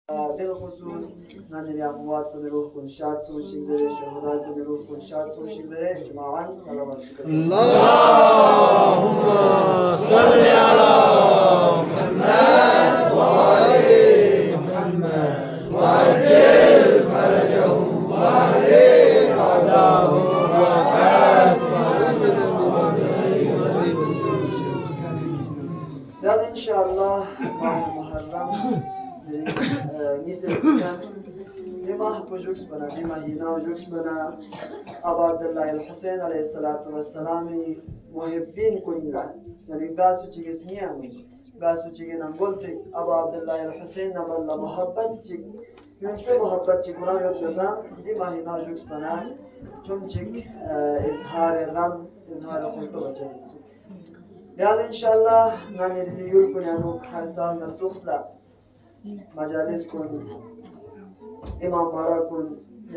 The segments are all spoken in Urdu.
بالخصوص من الأموات من روح كن شاد سو شجرة شهداء من روح كن شاد سو شجرة جماعا صلوات اللهم صل على محمد وآل محمد وعجل فرجهم وأهلك أعداءهم وفاس Biraz inşallah Muharrem nisetiken dimah bujuks bana dimah hina bujuks bana Abu Abdullah el-Hüseyin aleyhissalatu vesselami muhibbin kunla yani basu çigesniya basu çigena goltek Abu Abdullah el-Hüseyin naballa muhabbet çik yunse muhabbet çik Kur'an yoksa dimah hina bujuks bana çunçik izhar gam izhar khultu bacay Yaz inşallah yani yul kun yanuk her saal natsuxla majalis kun imam bara kun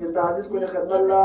من تعزيز كل خدمة الله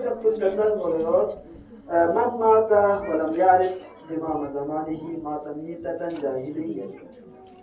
في قصة سلم ولد من مات ولم يعرف إمام زمانه مات ميتة جاهلية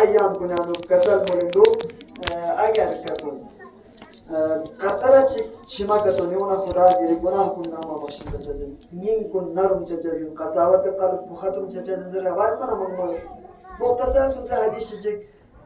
ayyam kunanu kasal molindu agar katun katara chima katun yona khuda ziri gunah kun nama bakshin chachazin singin kun narum chachazin qasawat qalb khatum chachazin rawat mana mamma mukhtasar sunza hadith chik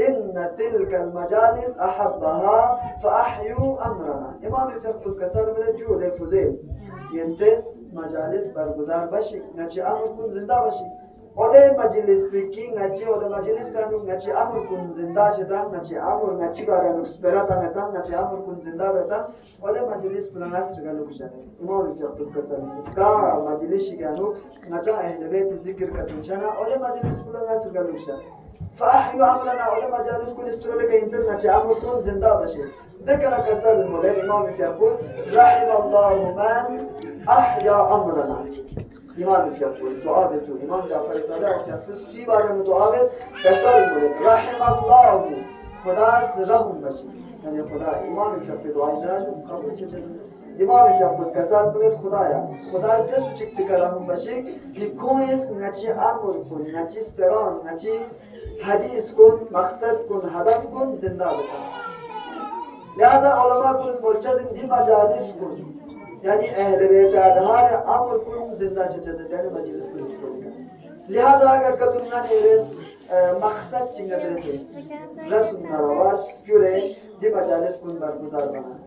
إن تلك المجالس أحبها فأحيوا أمرنا إمام فقس كسر من الجود فوزيل ينتس مجالس برگزار باشی نچی امر کن زنده باشی وده مجلس بکی نچی وده مجلس بیانو نچی امر کن زنده شدن نچی امر نچی بارانو سپرات آنگتن نچی امر کن زنده بیتن وده مجلس بنا نصر گلو کشنه إمام فقس كسر کا مجلسی گانو نچا اهل بیت ذکر کتونشنا وده مجلس بنا نصر گلو کشنه فأحيوا أمرنا وده مجالس كون استرولك إنترنا أمر كون زنده بشي ذكر كسل المولين إمام فيقوس رحم الله من أحيا أمرنا إمام فيقوس دعاء بجو إمام جعفر الصادق فيقوس في بارن دعاء كسل المولين رحم الله خداس رحم بشي يعني خداس إمام فيقوس دعاء جاجو قبول چه إمام فيقوس كسل المولين خدايا خداس دسو چكتك رحم بشي لكويس نچي أمر كون نچي سپران نچي حدیث کن مقصد کن هدف کن زنده بکن لہذا علماء کن ملچزن دی مجالس کن یعنی اہل بیت ادھار امر کن زنده چچزن یعنی مجلس کن استرول کن لہذا اگر کتننا نیرس مقصد چنگت رسے رسم نرواج سکیوره دی مجالس کن برگزار بنا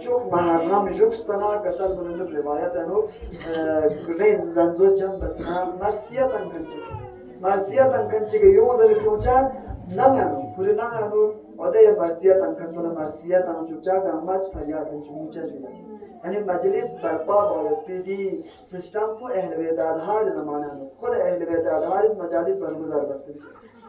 çok muharram juks bana kasal bulundu rivayet anu ren zanzo jam basna marsiyatan kanche ke yo zar kyocha namanu pure namanu ode marsiyatan kantola marsiyatan chukcha gamas faryad chumucha juya yani majlis barpa boyat pidi system ko ahle bayt adhar zamana khud ahle bayt adhar is majalis barguzar bas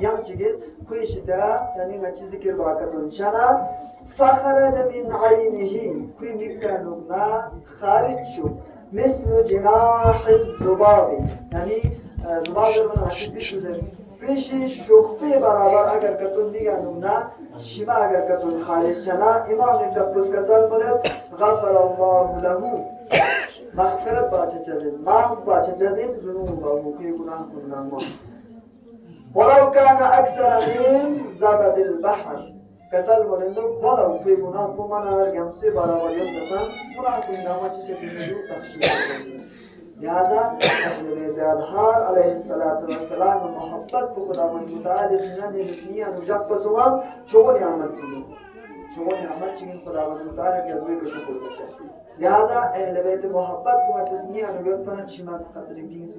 yang çigiz kuyşida yani ngaçi zikir bakatun şana fakharaja min aynihi kuy mikkanuna khariju mislu jinahiz zubabi yani zubabi bana aşık bir söz peşi şuhbe beraber agar katun diganuna şima agar katun kharij şana imam fiqhus kasal bolet ghafarallahu lahu mağfiret bahçecezin mahf bahçecezin zunubu kuy günah kunlanma ولو كان أكثر من زبد البحر كسل ولندو ولو في مناق منار جمسي برابر يوم دسان مناق نامه چه چیزی بخشی لہذا اهل بیت اطهار علیه السلام محبت به خداوند متعال سنن رسمیه نجاب پسوان چون نعمت چیزی خداوند متعال گزوی کو شکر بچه لہذا اهل بیت محبت کو تسمیه نگوت پنا چیما قدر بینسی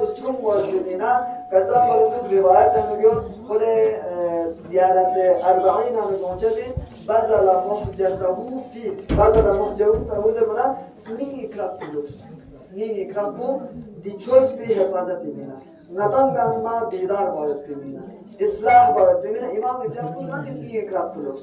pustrum var bina kasam balunduk rivayet anlıyor o da ziyarette 40 anı geçti bazala muhjatahu fi bazala muhjatahu zamana snin ikrab bulus snin ikrab bu di ços bi hifazat bina natan gamma bidar bayat bina islah bayat bina imam ibn Huzan isni ikrab bulus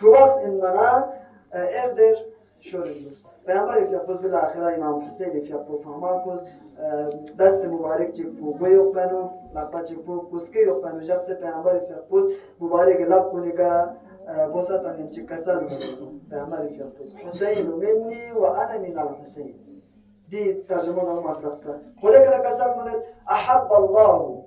Fruas in mana evder şorunuz. Peygamber ifyapuz bil ahira İmam Hüseyin ifyapu famakuz dest mübarek çıkpu bu yok benu lapa çıkpu kuske yok benu jakse Peygamber ifyapuz mübarek lap kunika bosatan in çıkkasal Peygamber ifyapuz Hüseyin minni ve ana min al Hüseyin di tercüman olmak taska. Kule kara kasal mulet ahabballahu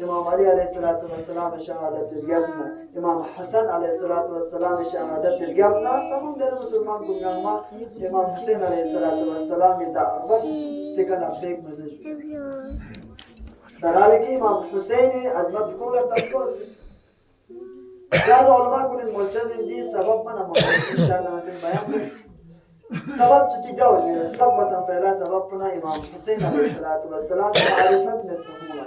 İmam Ali aleyhissalatu vesselam şehadet dirgamna, İmam Hasan aleyhissalatu vesselam şehadet dirgamna, tamam dedi Müslüman kumyama, İmam Hüseyin aleyhissalatu vesselam davet tekana bek mesaj. Darali ki İmam Hüseyin'i azmat kolar tasbih. Bazı ulema kunis multazim di sebab mana mo inşallah matin bayan. Sebab çiçek da oluyor. Sabbasan pehla sebab puna İmam Hüseyin aleyhissalatu vesselam marifet mit tuhumla.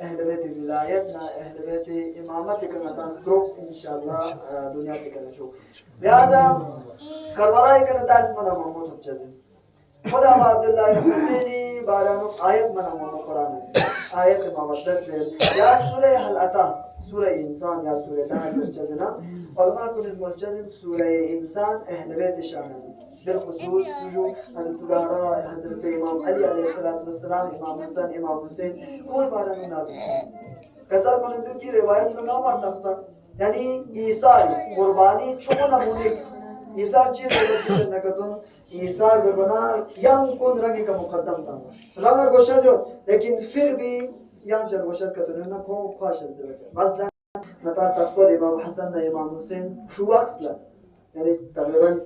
أهل بيت ولايتنا أهل بيت إمامتك نتاس دروب إن شاء الله دنيا تكلم لهذا كربلاء كنا درس منا محمود بجزم خدا عبد الله الحسيني بارانو آيات منا محمود قرآن آيات محمد زين يا سورة هل أتى سورة إنسان يا سورة دهر بجزنا علماء كنز مجزم سورة إنسان أهل بيت شانه بالخصوص سجو حضرت زهراء حضرت امام علی علیه السلام امام حسن امام حسین کوئی بارہ میں نازل کسر کنندو کی روایت میں نام ارتاسبا یعنی ایثار قربانی چون نمونه ایثار چیز ہے نکتون ایثار زبنا یم کون رنگ کا مقدم تھا رنگ گوشہ جو لیکن پھر بھی یہاں چل گوشہ کا تو نہ کو خواہش ہے مثلا نتار تاسبا امام حسن امام حسین شواخلا يعني تقريبا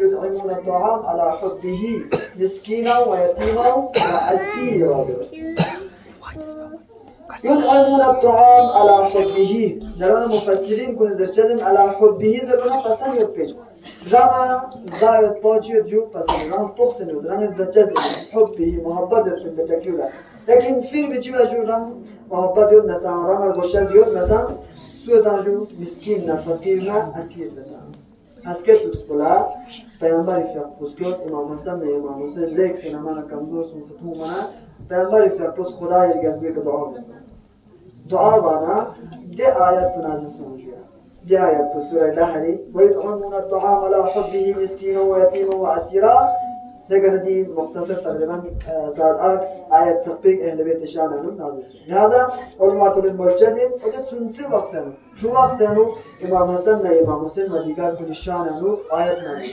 يطعمون الطعام على حبه مسكينا ويتيما وأسيرا يطعمون الطعام على حبه زرنا مفسرين كن زرچزن على حبه زرنا پسند یاد پیچ رما زایت پاچی جو پسند رما پخسن یاد رما زرچزن حبه محبت بند تکیولا لیکن فیلم چی جو رما محبت یاد نسان رما گوشت یاد نسان سودا جو مسکین نه فقیر نه اسیر بتا اسکت سپلا پیامبر فیق پوسکوت امام حسن نه امام حسین لیک سینما کمزور سون ستو منا پیامبر فیق پوس خدا یرگزوی که دعا دعا بانا دي آيات نازل سمجھیا دي آيات بسورة دهري ويطعمون الطعام على حبه مسكينا ويتيما وأسيرا لكن دي مختصر تقريبا ساعة آيات سقبيك أهل بيت شانه نازل لهذا علماء كل الملتزم وجد سنسي وقسنو شو وقسنو إمام حسن نا إمام حسين وديگار كل شانه آيات نازل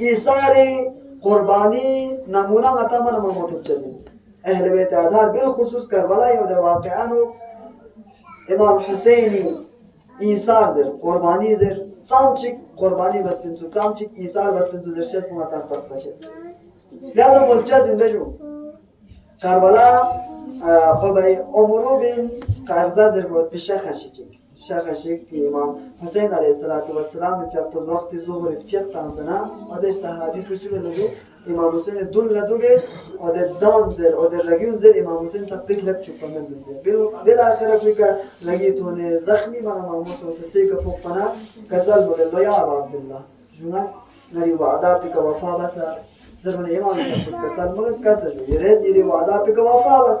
إيثار قرباني نمونه متا من متوجزين أهل بيت أدهار بالخصوص كربلاء يود واقعانو إمام حسيني إيثار زر قرباني زر سامچك قرباني بس بنتو سامچك إيثار بس بنتو زر شس ماتار تاس بچه لازم ملجا زنده جو كربلاء قبي عمرو بن قرزة زر بود بشه خشيچك شخشك إمام حسين عليه الصلاة والسلام في وقت الظهر في تنزنا هذا صحابي فشل لجو إمام حسين دول لدوجه هذا دانزر هذا رجيون زر إمام حسين سبيك لك شو كمان بيزه بالآخر أقولك لقيتوني زخمي من إمام حسين سيك فوق بنا كسل بقول له يا عبد الله جوناس نري وعدا بك وفاء بس زرنا إمام حسين كسل بقول كسر جو يرز يري وعدا بك وفاء بس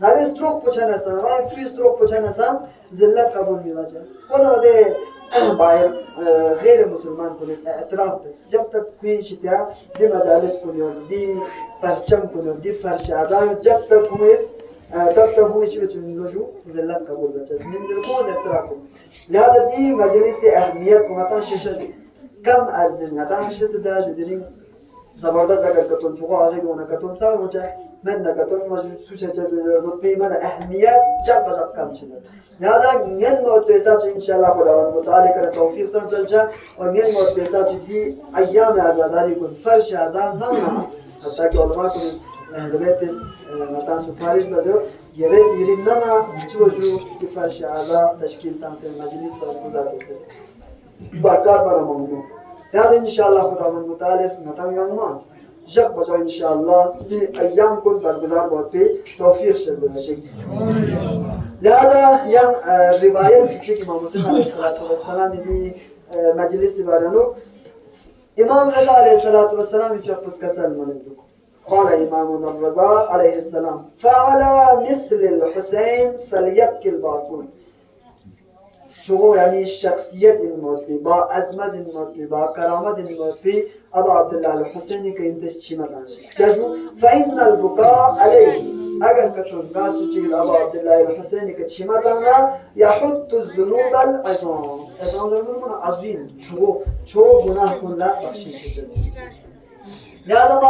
هر استروک پوچن هستن رای فری استروک پوچن هستن ذلت قبول می‌وجه خدا ده باید غیر مسلمان کنید اعتراف ده جب تک کوئی شتیا دی مجالس کنید دی پرچم کنید دی فرش اعضای جب تک همیست تب تک همیشه بچون لجو ذلت قبول بچه است من دل کود اعتراف کنید لحظه دی مجلس اهمیت کنتان شیشه کم ارزش ندارم شیشه ده جدیرین زبردست اگر کتون چوقا آقای گونه کتون سوی مچه من نکتون مجلس سوچه چیزی دارد پیمان اهمیت جب بجب کم چنه لہذا نین موت به حساب سے انشاءاللہ خداوند متعالی کرے توفیق سنسل چا اور نین موت به حساب سے دی ایام عزاداری کن فرش عزام نمنا حتی کہ علماء کن اہل بیت اس مطان سفارش بدو یہ ریس گرین نما چو جو کی فرش عزا تشکیل تانسے مجلس پر گزار ہوتے برکات برا ممنون لہذا انشاءاللہ خداوند متعالی اس مطان گنگمان جب بجا انشاءاللہ دی ایام کن برگزار بہت پہ توفیق شزر شکل لہذا یان روایت چیزی که امام حسین علیه السلام دی مجلس بارانو امام رضا علیه السلام فی قص کسل مندو قال امام الرضا علیه السلام فعلى مثل الحسین فلیبکی الباقون چو یعنی شخصیت این موت با عظمت این موت با کرامت این موت ابا عبدالله الحسینی که انتش چی مدانش جاجو فإن البكاء علیه اگر کتون قاسو چیل ابا عبدالله الحسینی که چی مدانا یحط الذنوب العظام عظام ضرور منا عظیم چو گناه کن لا بخشش جزی لہذا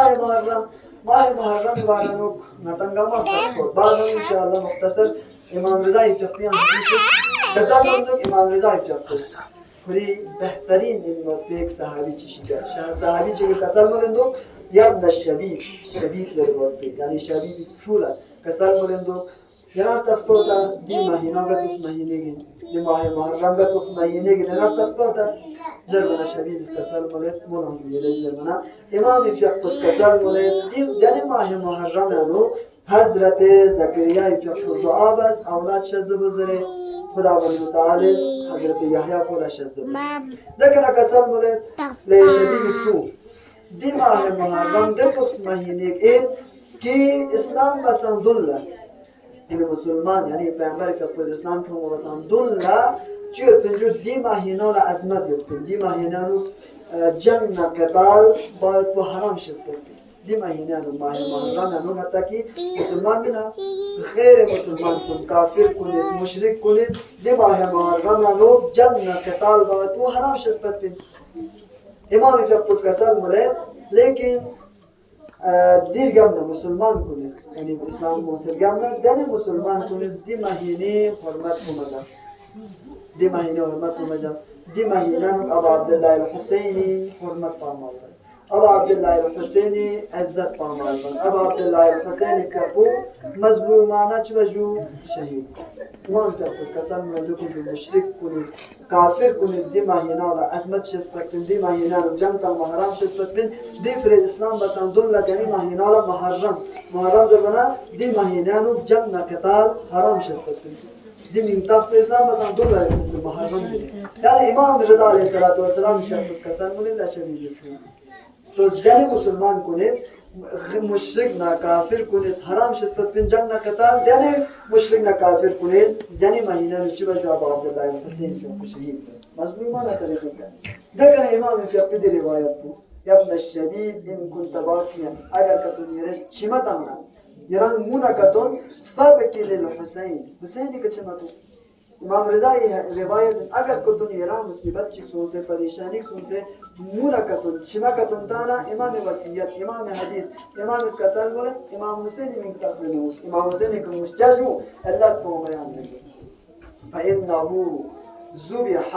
ماه محرم بارانوک نتنگا مختص بعض هم انشاءالله مختصر امام رضای فقهی هم حدیث کسان مندوک امام رضای فقهی کلی بهترین این موت به یک صحابی چشیده صحابی چه کسان مندوک یابن الشبیب شبیب ضرورت بید یعنی شبیب فولا کسان مندوک جنار تخصبوتا دی مهینا گتوس مهینه دی ماه محرم گتوس مهینه جنار تخصبوتا زرمنا شبیب اس کسان مولد مولان جویه زرمنا امام فقه اس کسان مولد دی ماه محرم یعنی حضرت زکریا فقه دعا بس اولاد شزده بزره خداوند متعالی حضرت یحیی کولا شزده لیکن کسان مولد لی شبیب فو دی ماه محرم گتوس مهینه این که اسلام بسند الله این مسلمان یعنی پیامبر فقه اسلام که ما بسند الله چیه پنجو دی ماهینا لا عظمت یکن دی ماهینا رو جنگ نقتال باید با حرام شست بکن دی ماهینا رو ماه محرم یعنی حتی که مسلمان بنا غیر مسلمان کن کافر کنیست مشرک کنیست دی ماه محرم یعنی جنگ نقتال باید با حرام شست بکن امام فقه کسال مولد لیکن دیر گمده مسلمان کنیست یعنی اسلام موسیقی گمده دنی مسلمان کنیست دی ماهینه حرمت کمجاست دی ماهینه حرمت کمجاست دی ماهینه ابا عبدالله الحسینی حرمت پامال بست ابا عبدالله الحسینی عزت پامال بست ابا عبدالله الحسینی کبو مظلومانه چوجو شهید امام فقه کسان مندو که مشرک کنیست کافر کنیست دی ماهینه را عظمت شست بکن دی ماهینه را جنگ تا محرم شست بکن دی فرد اسلام بسند الله یعنی ماهینه را محرم زبنا دی ماهینه را جنگ نقتال حرام شست بکن دی منطقه پر اسلام بسند الله محرم یعنی امام رضا علیه السلام شخص کسان مولد شبیه تو دنی مسلمان کنیست مشرک نا کافر کنیست حرام شست بکن جنگ نقتال دنی مشرک نا کافر کنیست دنی ماهینه را چی بجو ابا عبدالله الحسین فقه شهید بست مظلومانه طریقه کرد دیگر امام فقه دی روایت بود یابن الشبیب این کنت باقیا اگر کتون یرش چیمتانا یران مونا کتون فبکی للحسین حسینی که چیمتون امام رضا روایت اگر کتون یران مصیبت چی سونسه پریشانی سونسه مونا کتون چیما کتون تانا امام وصیت امام حدیث امام اس کسال بولن امام حسینی من تخمینوس امام حسینی که مشججو اللہ کو بیان لگی فإنه ذبح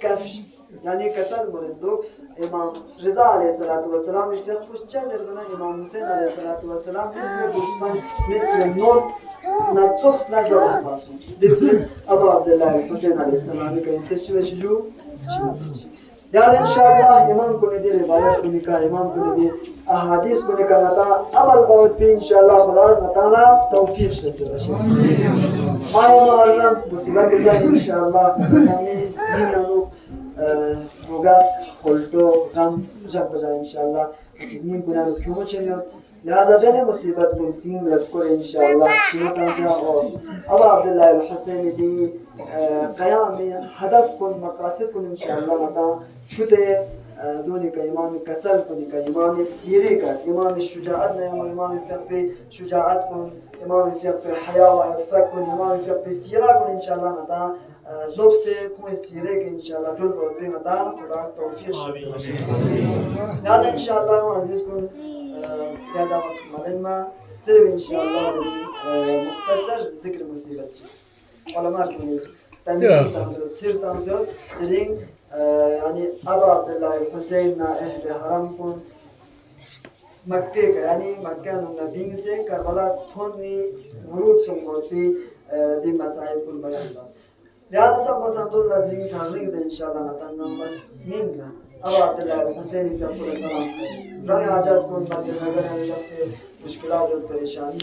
کفش یعنی کسل مردو امام رضا علیه السلام اشتیاق خوش چه زرگنا امام حسین علیه السلام مثل دوستان مثل نور نتوخس نزده باسون دیفلس ابا عبدالله حسین علیه السلامی که انتشی بشجو چی باشی یعنی انشاءاللہ امام کنی دی روایت کنی کا امام کنی دی احادیث کنی کا نتا عمل قوت پی انشاءاللہ خدا نتانا توفیق شدی باشی ماہ محرم مصیبت بجای انشاءاللہ ہمیں سنینانو وقاس خلطو غم جب بجا إنشاءالله إذنين كنا نتكمو چنيوت لهذا دني مصيبت بنسين لسكور إنشاءالله سنة جاء أبا عبد الله الحسين دي قيامي هدف كن مقاصد كن إنشاءالله مدى شده دوني كإمام كسل كن كإمام السيري كإمام الشجاعت نيم إمام فقه شجاعت كن إمام فقه حياة وعفة كن إمام فقه سيرة كن إنشاءالله مدى لبس كون السيرة إنشاءالله دول بودي مدى خلاص توفيق هذا إنشاءالله عزيز كن زيادة وقت مدنما سرب إنشاءالله مختصر ذكر مصيبت علماء كنيز تنزيل سير تنزيل درين يعني أبا عبد الله الحسين أهل حرم كن مكة يعني مكة النبي سے کربلا تھونی ورود سنگوتی دي مسائل كل بيان لهذا سبب سبب الله زين تاريخ إن شاء الله نتمنى مسلمنا أبا عبد الله الحسين في أقول السلام رأي حاجات كون بعد نظر عن نفسه مشكلات والپریشانی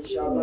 إن شاء الله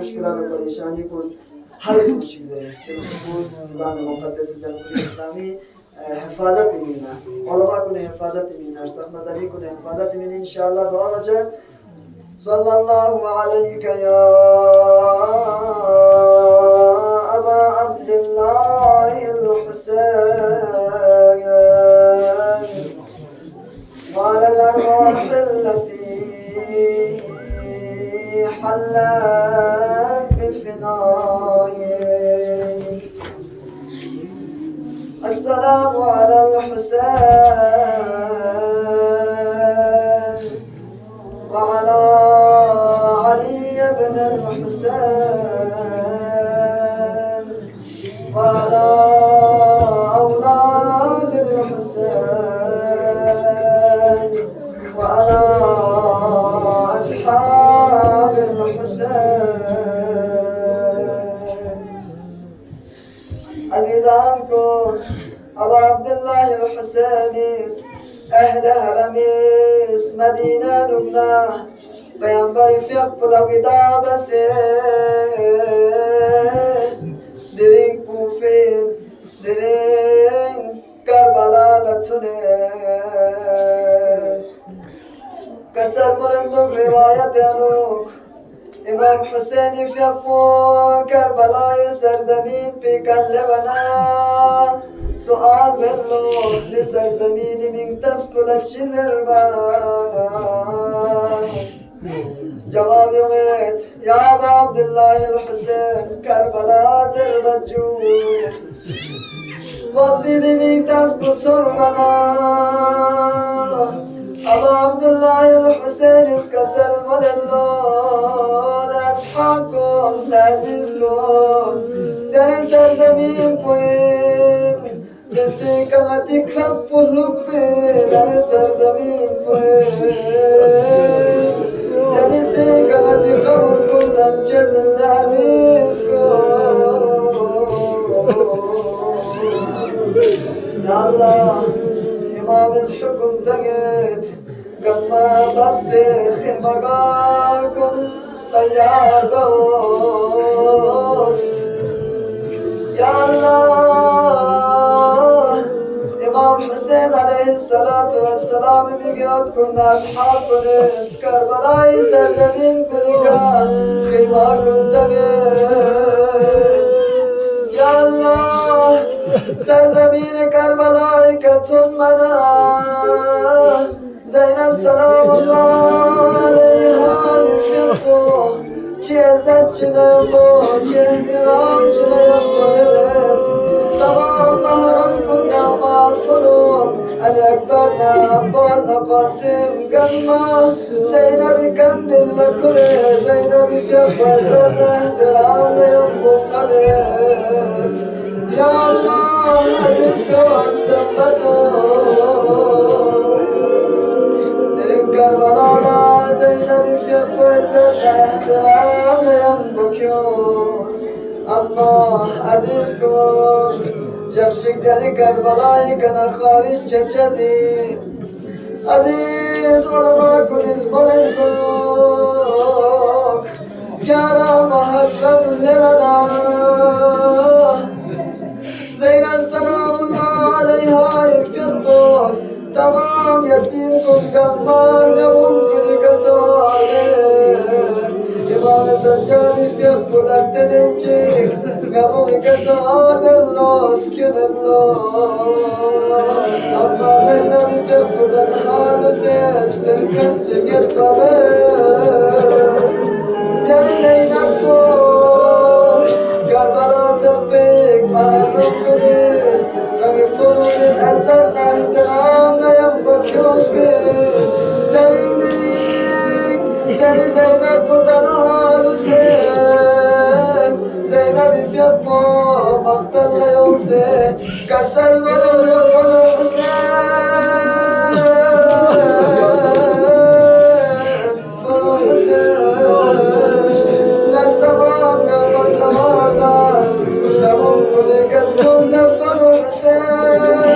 مشكلات والپریشانی كون حل سوچی زه بالخصوص نظام مقدس جمهوری اسلامی حفاظت مینا علما کنه حفاظت مینا ارسخ نظری کنه حفاظت مینا ان شاء الله دعا وجه صلى الله عليك يا أبا عبد الله الحسين وعلى الأرواح التي حلت بفنائك السلام على الحسين وعلى علي بن الحسين وعلى أولاد الحسين وعلى أصحاب الحسين عزيزانكم أبا عبد الله الحسين أهل هرميس مدينة نبنا بينبري في أقبل غدا بس درين كوفين درين كربلاء لتنين كسل مرندوك رواية أنوك إمام حسين في أقوى كربلاء سرزمين في كلبنا سؤال بلو لسرزمين من تسكل الشزربان جواب يوميت يا أبا عبد الله الحسين كربلاء زربجون وقتي من تسكل سرمنا أبا عبد الله الحسين اسكسل مللو لأصحابكم لعزيزكم داري سرزمين قوين جسي كما تكرب بلوك داري سرزمين قوين جسي كما تكرب كل أنجز لعزيزكم يا الله إمام الحكم تجد قما بفسخ مقاكم طيار بوس يا الله إمام حسين عليه الصلاة والسلام بيقعد كنا أصحاب كنس كربلاء سرزمين كنكا خيما كنت يا الله سرزمين كربلاء كتمنا زينب سلام الله عليها ينفقه چه عزت چه نبو چه احترام چه نیابد تمام محرم کنم معفنم الأكبر عباس قاسم قلما زينب كمل لكله زينب في فزر احترام ينقف أبيت يا الله عزيزك وأكسفته كربلاء زينب في قوزة احترام ينبكيوس أما عزيزكم جخشك داري كربلاء كان خارج چچزي عزيز علماء كنز ملنكوك يارا محرم لمنا زينب سلام الله عليها يكفركم كمان يمكن كسوالي إمام سجادي في أقبل أكتنجي قبل كسوال الله سكن الله أما زينب في أقبل الحال سيجتن كنجي قربة جاي نبو كربلاء تبيك ما نقدس رغي فنون الأزل احترامنا ينبك يوسفي دلي زينب بطنها حسين زينب في أبو مقتل يوسف كسل ملل فنون حسين فنون حسين نستمام قلب السماء ناس لهم كل كسكون فنون حسين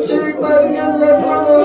Çık mergenle fanı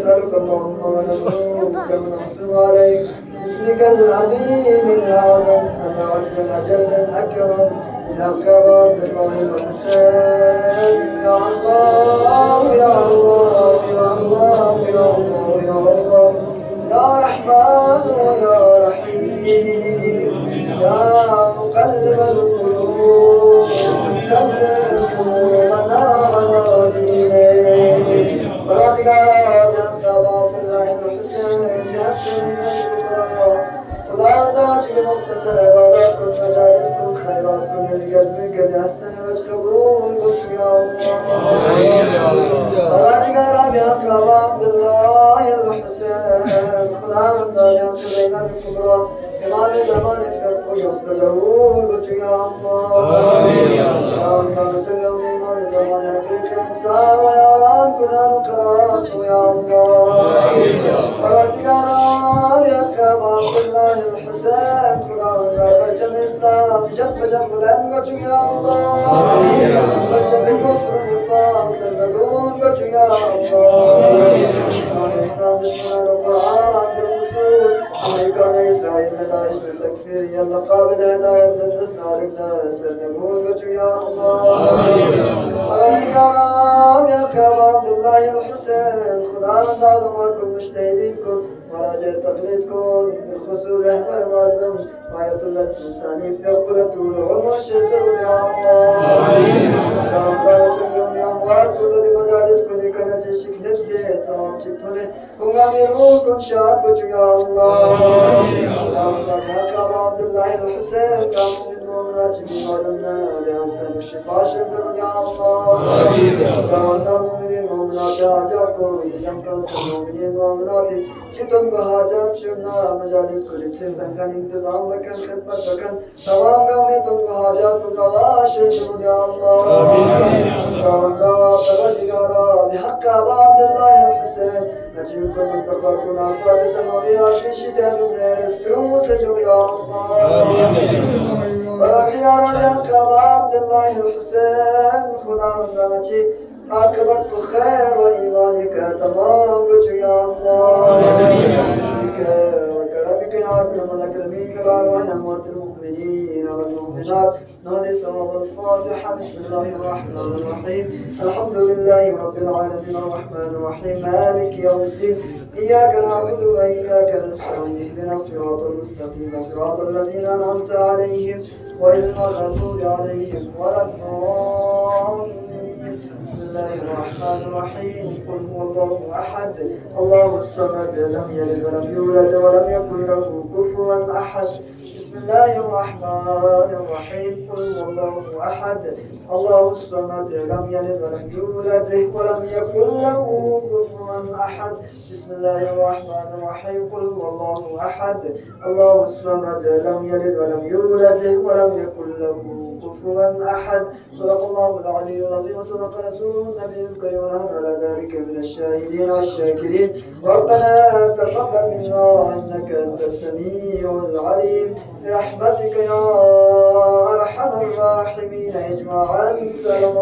نسألك اللهم وندعوك ونحسن عليك باسمك العظيم الأعظم العز الأجل الأكرم يا عبد الله الحسين يا الله يا الله يا الله يا الله يا الله يا رحمن يا رحيم يا مقلب القلوب ثبت قلوبنا على دينك برادقار يا عبد الله الحسين يا سيدنا الكبرى خدا داعي مختصر عبادات كل مجالس كل خيرات كل الجذب كل أحسن وجه قبول قلت يا الله برادقار يا عبد الله الحسين خدا داعي يا سيدنا الكبرى إمام زمان فرق يصبر ظهور قلت يا الله يا الله تقوم إمام زمان حقيقة أنصار ويا ران كنا نقرأت يا الله برادقار يا عبد الله الحسين خدا برجم إسلام جب لن قلت يا الله برجم كفر نفاق سردقون قلت يا الله الإسلام دشمن القرآن بالخصوص أمريكان إسرائيل داعش للتكفير يلا قابل هداية للتسنارك دا سردقون قلت يا الله برادقار يا عبد الله الحسين خدا من دعوة كل مجتهدينكم وراجع تقليدكم بالخصوص رهبر معظم آية الله السيستاني في أقبلة العمر الشيطان يا الله دعوة وچمگم أموات كل دي مجالس كوني كنا جشك لبسي سلام چبتوني كنغامي روح كن شاد بچو يا الله دعوة يا عبد الله الحسين كامو من مؤمنات بمارنا بأنت شفاء شزر يا الله دعوة مؤمنين مؤمنات حاجاكم يجمكم المؤمنين مؤمنات چطن کو حاجات چنا مجالس کو لبسن تنکن انتظام بکن خدمت بکن تمام گاہ میں تم کو حاجات کو رواش شروع یا اللہ اللہ پروردگارا بحق عباد اللہ الحسین نجیب کو منتقى کو نافات سماوی آشی شدن نرسترو سجو یا اللہ پروردگارا بحق عباد اللہ الحسین خدا مندانچی عاقبت کو خیر و ایمان کا تمام کچھ یا اللہ وكرمك يا أكرم الأكرمين وأرواح أموات المؤمنين والمؤمنات نادي ثواب الفاتحة بسم الله الرحمن الرحيم الحمد لله رب العالمين الرحمن الرحيم مالك يوم الدين إياك نعبد وإياك نستعين اهدنا الصراط المستقيم صراط الذين أنعمت عليهم غير المغضوب عليهم ولا الضالين بسم الله الرحمن الرحيم قل هو الله أحد الله الصمد لم يلد ولم يولد ولم يكن له كفوا أحد بسم بسم الله الرحمن الرحيم قل هو الله أحد الله الصمد لم يلد ولم يولد ولم يكن له كفوا أحد بسم الله الرحمن الرحيم قل هو الله أحد الله الصمد لم يلد ولم يولد ولم يكن له كفوا أحد صدق الله العلي العظيم وصدق رسوله النبي الكريم ونحن على ذلك من الشاهدين والشاكرين ربنا تقبل منا إنك أنت السميع العليم برحمتك يا أرحم الراحمين اجمعا سلام